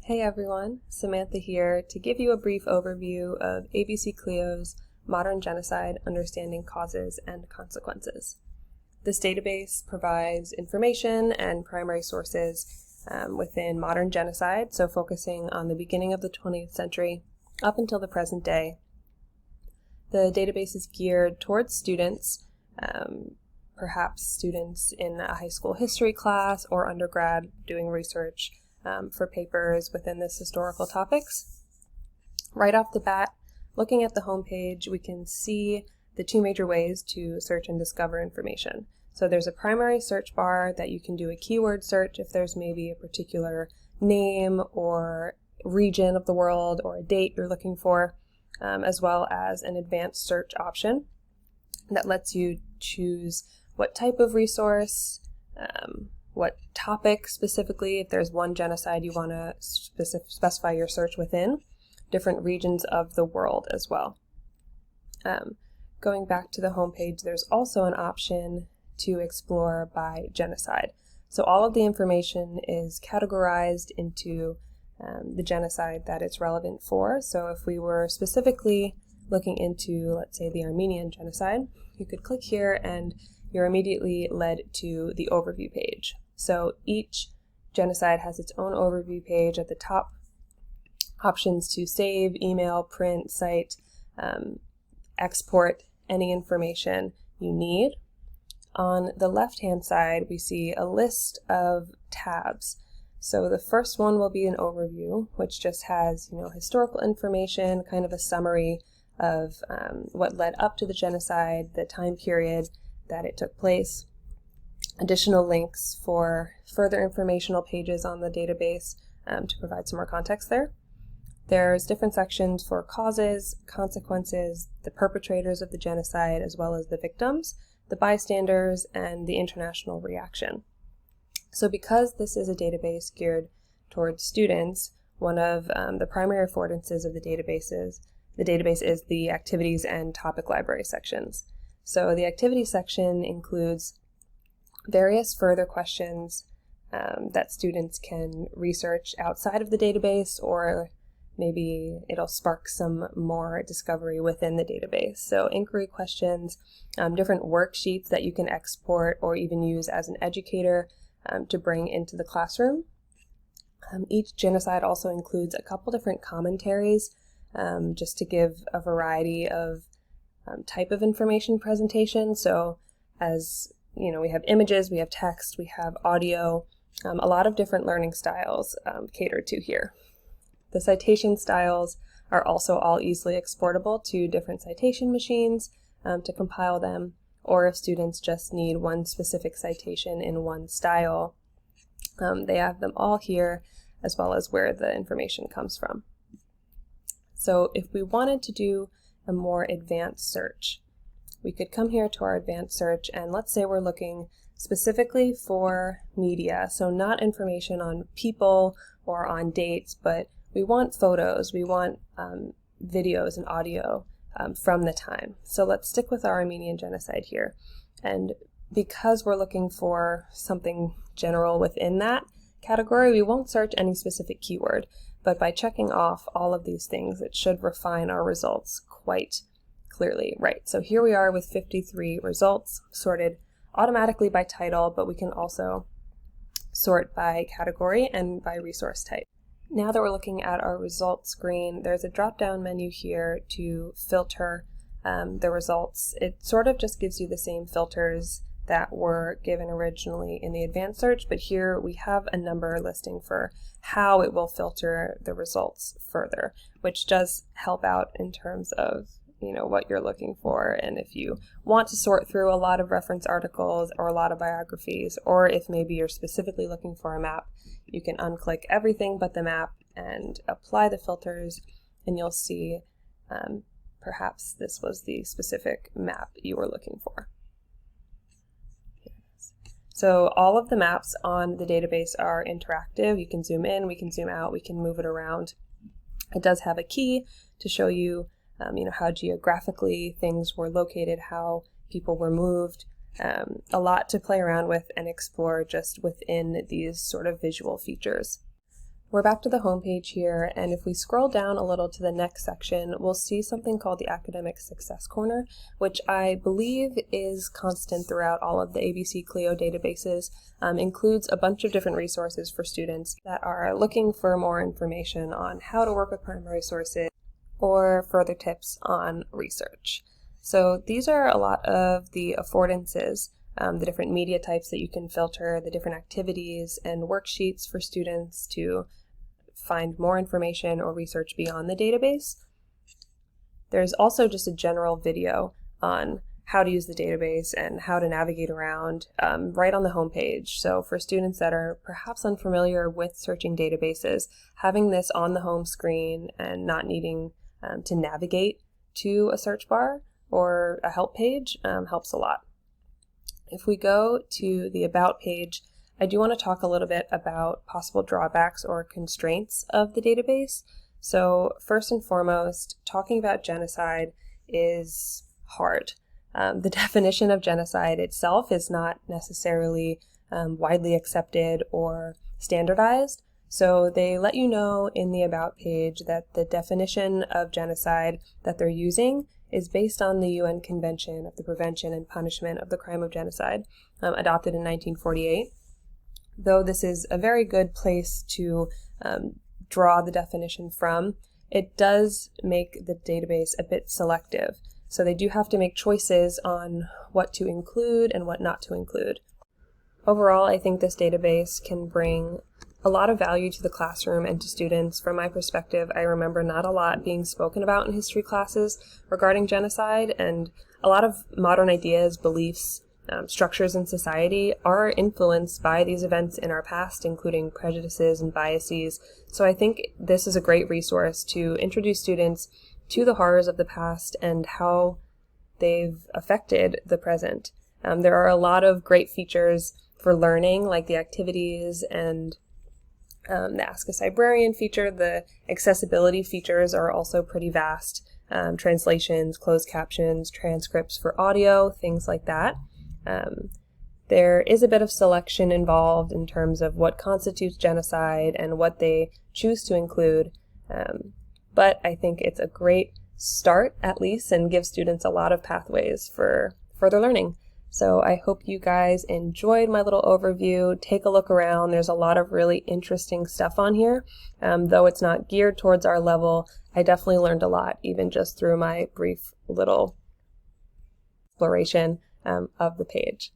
Hey everyone, Samantha here to give you a brief overview of ABC-CLIO's Modern Genocide: Understanding Causes and Consequences. This database provides information and primary sources within modern genocide, so focusing on the beginning of the 20th century up until the present day. The database is geared towards students, perhaps students in a high school history class or undergrad doing research for papers within this historical topics. Right off the bat, looking at the homepage, we can see the two major ways to search and discover information. So there's a primary search bar that you can do a keyword search if there's maybe a particular name or region of the world or a date you're looking for, as well as an advanced search option that lets you choose what type of resource, what topic specifically, if there's one genocide you want to specify your search within, different regions of the world as well. Going back to the homepage, there's also an option to explore by genocide. So all of the information is categorized into the genocide that it's relevant for. So if we were specifically looking into, let's say, the Armenian genocide, you could click here and you're immediately led to the overview page. So each genocide has its own overview page at the top, options to save, email, print, cite, export any information you need. On the left-hand side, we see a list of tabs. So the first one will be an overview, which just has, historical information, kind of a summary of what led up to the genocide, the time period that it took place. Additional links for further informational pages on the database to provide some more context there. There's different sections for causes, consequences, the perpetrators of the genocide, as well as the victims, the bystanders, and the international reaction. So because this is a database geared towards students, one of the primary affordances of the database is the activities and topic library sections. So the activity section includes various further questions that students can research outside of the database, or maybe it'll spark some more discovery within the database. So inquiry questions, different worksheets that you can export or even use as an educator to bring into the classroom. Each genocide also includes a couple different commentaries just to give a variety of type of information presentation. So as we have images, we have text, we have audio, a lot of different learning styles catered to here. The citation styles are also all easily exportable to different citation machines to compile them, or if students just need one specific citation in one style, they have them all here, as well as where the information comes from. So if we wanted to do a more advanced search, we could come here to our advanced search, and let's say we're looking specifically for media, so not information on people or on dates, but we want photos, we want videos and audio from the time. So let's stick with our Armenian genocide here. And because we're looking for something general within that category, we won't search any specific keyword, but by checking off all of these things, it should refine our results quite clearly. Right, so here we are with 53 results sorted automatically by title, but we can also sort by category and by resource type. Now that we're looking at our results screen, there's a drop-down menu here to filter the results. It sort of just gives you the same filters that were given originally in the advanced search, but here we have a number listing for how it will filter the results further, which does help out in terms of what you're looking for. And if you want to sort through a lot of reference articles or a lot of biographies, or if maybe you're specifically looking for a map, you can unclick everything but the map and apply the filters, and you'll see perhaps this was the specific map you were looking for. So all of the maps on the database are interactive. You can zoom in, we can zoom out, we can move it around. It does have a key to show you how geographically things were located, how people were moved, a lot to play around with and explore just within these sort of visual features. We're back to the homepage here, and if we scroll down a little to the next section, we'll see something called the Academic Success Corner, which I believe is constant throughout all of the ABC-CLIO databases, includes a bunch of different resources for students that are looking for more information on how to work with primary sources or further tips on research. So these are a lot of the affordances, the different media types that you can filter, the different activities and worksheets for students to find more information or research beyond the database. There's also just a general video on how to use the database and how to navigate around right on the homepage. So for students that are perhaps unfamiliar with searching databases, having this on the home screen and not needing to navigate to a search bar or a help page helps a lot. If we go to the About page, I do want to talk a little bit about possible drawbacks or constraints of the database. So first and foremost, talking about genocide is hard. The definition of genocide itself is not necessarily widely accepted or standardized. So they let you know in the About page that the definition of genocide that they're using is based on the UN Convention of the Prevention and Punishment of the Crime of Genocide, adopted in 1948. Though this is a very good place to draw the definition from, it does make the database a bit selective. So they do have to make choices on what to include and what not to include. Overall, I think this database can bring a lot of value to the classroom and to students. From my perspective, I remember not a lot being spoken about in history classes regarding genocide, and a lot of modern ideas, beliefs, structures in society are influenced by these events in our past, including prejudices and biases. So I think this is a great resource to introduce students to the horrors of the past and how they've affected the present. There are a lot of great features for learning, like the activities and the Ask a Librarian feature. The accessibility features are also pretty vast. Translations, closed captions, transcripts for audio, things like that. There is a bit of selection involved in terms of what constitutes genocide and what they choose to include. But I think it's a great start, at least, and gives students a lot of pathways for further learning. So I hope you guys enjoyed my little overview. Take a look around. There's a lot of really interesting stuff on here. Though it's not geared towards our level, I definitely learned a lot, even just through my brief little exploration of the page.